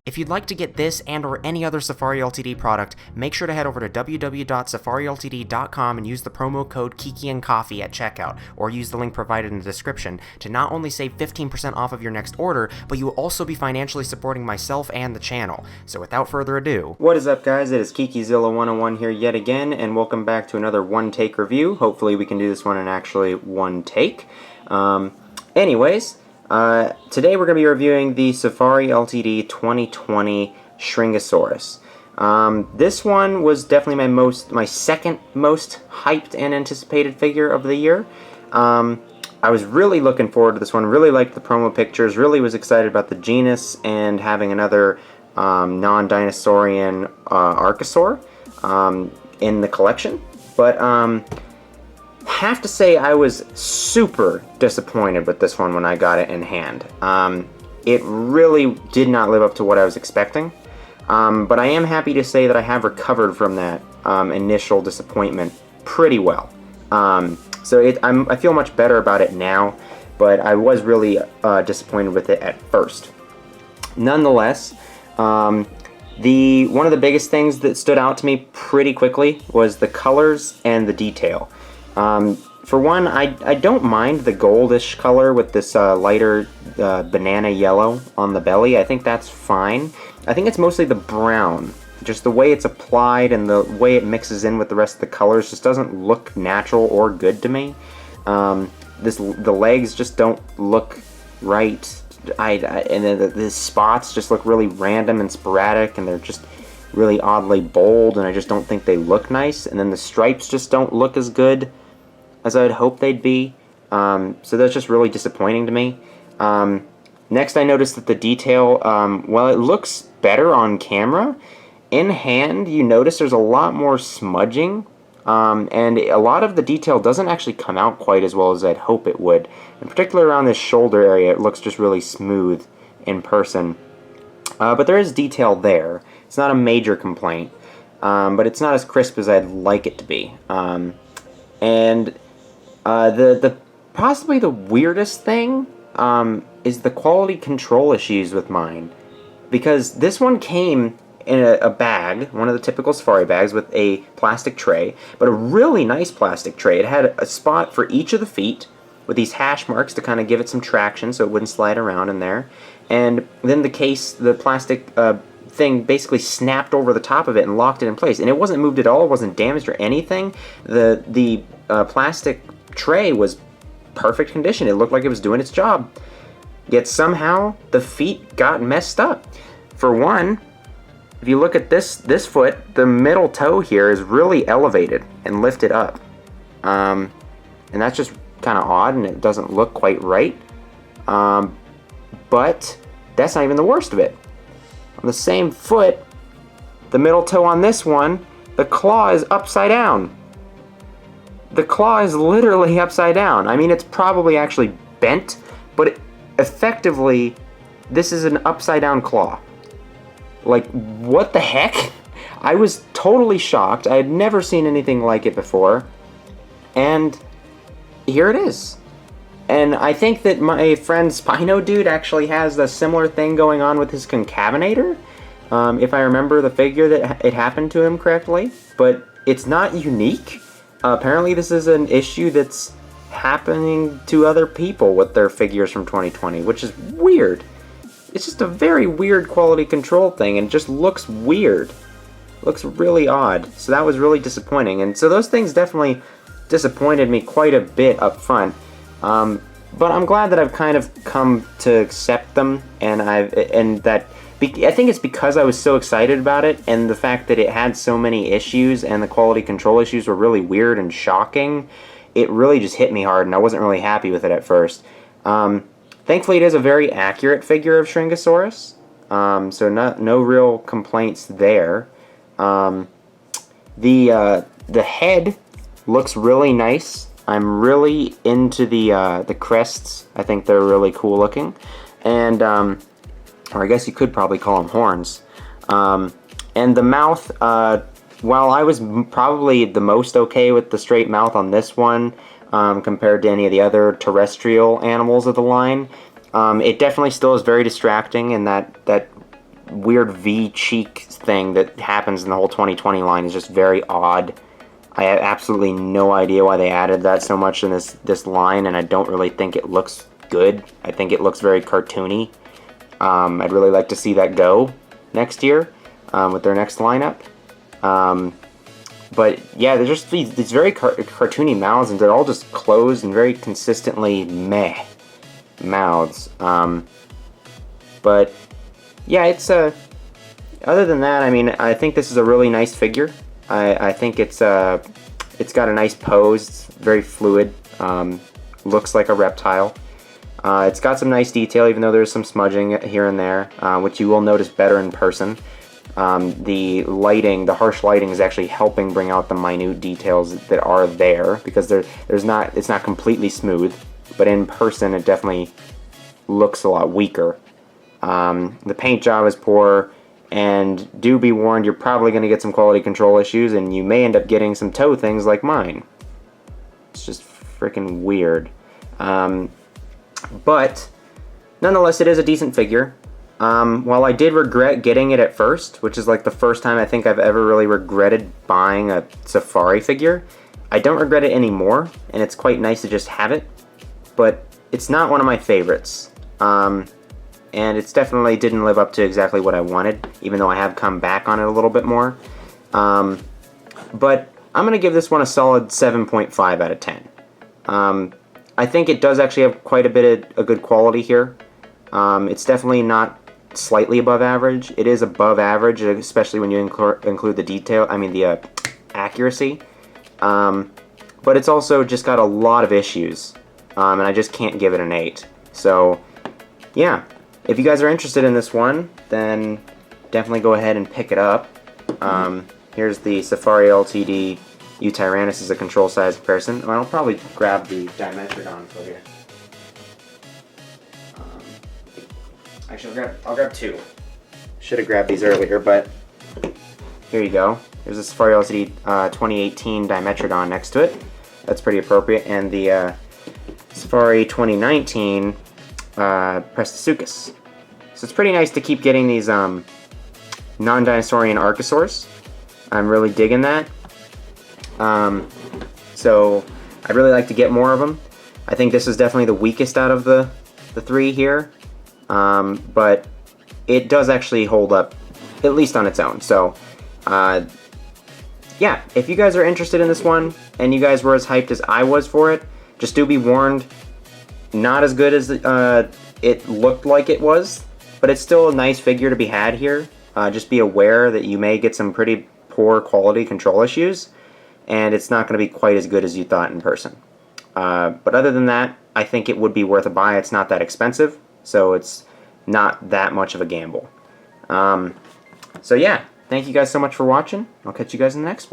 If you'd like to get this and or any other Safari Ltd product, make sure to head over to www.safariltd.com and use the promo code KikiandCoffee at checkout, or use the link provided in the description to not only save 15% off of your next order, but you will also be financially supporting myself and the channel. So without further ado... What is up, guys? It is KikiZilla101 here yet again, and welcome back to another one-take review. Hopefully we can do this one in actually one take. Today we're going to be reviewing the Safari Ltd 2020 Shringasaurus. This one was definitely my second most hyped and anticipated figure of the year. I was really looking forward to this one, really liked the promo pictures, really was excited about the genus and having another non-dinosaurian Archosaur in the collection. But have to say I was super disappointed with this one when I got it in hand. It really did not live up to what I was expecting, but I am happy to say that I have recovered from that initial disappointment pretty well. I feel much better about it now, but I was really disappointed with it at first. Nonetheless, one of the biggest things that stood out to me pretty quickly was the colors and the detail. For one, I don't mind the goldish color with this lighter banana yellow on the belly. I think that's fine. I think it's mostly the brown. Just the way it's applied and the way it mixes in with the rest of the colors just doesn't look natural or good to me. The legs just don't look right. And then the spots just look really random and sporadic, and they're just really oddly bold, and I just don't think they look nice. And then the stripes just don't look as good as I would hope they'd be. So that's just really disappointing to me. Next, I noticed that the detail, while it looks better on camera, in hand you notice there's a lot more smudging, and a lot of the detail doesn't actually come out quite as well as I'd hope it would. In particular around this shoulder area, it looks just really smooth in person. But there is detail there. It's not a major complaint, but it's not as crisp as I'd like it to be. Possibly the weirdest thing is the quality control issues with mine, because this one came in a bag, one of the typical Safari bags, with a plastic tray, but a really nice plastic tray. It had a spot for each of the feet with these hash marks to kind of give it some traction so it wouldn't slide around in there, and then the plastic thing basically snapped over the top of it and locked it in place, and it wasn't moved at all, it wasn't damaged or anything. The plastic tray was perfect condition. It looked like it was doing its job, yet somehow the feet got messed up. For one, if you look at this foot, the middle toe here is really elevated and lifted up, and that's just kind of odd, and it doesn't look quite right. But that's not even the worst of it. On the same foot, the middle toe on this one, the claw is upside down. The claw is literally upside down. I mean, it's probably actually bent, but effectively, this is an upside down claw. Like, what the heck? I was totally shocked. I had never seen anything like it before, and here it is. And I think that my friend Spino Dude actually has a similar thing going on with his concavenator, if I remember the figure that it happened to him correctly. But it's not unique. Apparently this is an issue that's happening to other people with their figures from 2020, which is weird. It's just a very weird quality control thing, and it just looks weird. Looks really odd. So that was really disappointing. And so those things definitely disappointed me quite a bit up front. But I'm glad that I've kind of come to accept them, and I think it's because I was so excited about it, and the fact that it had so many issues and the quality control issues were really weird and shocking. It really just hit me hard, and I wasn't really happy with it at first. Thankfully, it is a very accurate figure of Shringasaurus, so no real complaints there. The head looks really nice. I'm really into the crests. I think they're really cool looking, and or I guess you could probably call them horns. And the mouth, while I was probably the most okay with the straight mouth on this one, compared to any of the other terrestrial animals of the line, it definitely still is very distracting, and that weird V cheek thing that happens in the whole 2020 line is just very odd. I have absolutely no idea why they added that so much in this line, and I don't really think it looks good. I think it looks very cartoony. I'd really like to see that go next year with their next lineup. But yeah, they're just these very cartoony mouths, and they're all just closed and very consistently meh mouths. But yeah, it's other than that, I mean, I think this is a really nice figure. I think it's got a nice pose, it's very fluid, looks like a reptile. It's got some nice detail, even though there's some smudging here and there, which you will notice better in person. The lighting, the harsh lighting, is actually helping bring out the minute details that are there, because it's not completely smooth, but in person it definitely looks a lot weaker. The paint job is poor, and do be warned, you're probably going to get some quality control issues, and you may end up getting some toe things like mine. It's just freaking weird. But nonetheless, it is a decent figure. While I did regret getting it at first, which is like the first time I think I've ever really regretted buying a Safari figure, I don't regret it anymore, and it's quite nice to just have it, but it's not one of my favorites. And it's definitely didn't live up to exactly what I wanted, even though I have come back on it a little bit more. But I'm going to give this one a solid 7.5 out of 10. I think it does actually have quite a bit of a good quality here. It's definitely not slightly above average. It is above average, especially when you include the detail, the accuracy. But it's also just got a lot of issues, and I just can't give it an 8. So, yeah. If you guys are interested in this one, then definitely go ahead and pick it up. Here's the Safari LTD Utyrannus as a control size comparison. I'll probably grab the Dimetrodon for you. Actually, I'll grab two. Should have grabbed these earlier, but here you go. There's a Safari LTD 2018 Dimetrodon next to it. That's pretty appropriate. And the Safari 2019 Prestosuchus. So it's pretty nice to keep getting these non-dinosaurian Archosaurs. I'm really digging that. So I'd really like to get more of them. I think this is definitely the weakest out of the three here. But it does actually hold up, at least on its own. So, yeah, if you guys are interested in this one, and you guys were as hyped as I was for it, just do be warned, not as good as it looked like it was, but it's still a nice figure to be had here. Just be aware that you may get some pretty poor quality control issues, and it's not going to be quite as good as you thought in person. But other than that, I think it would be worth a buy. It's not that expensive, so it's not that much of a gamble. So yeah, thank you guys so much for watching. I'll catch you guys in the next one.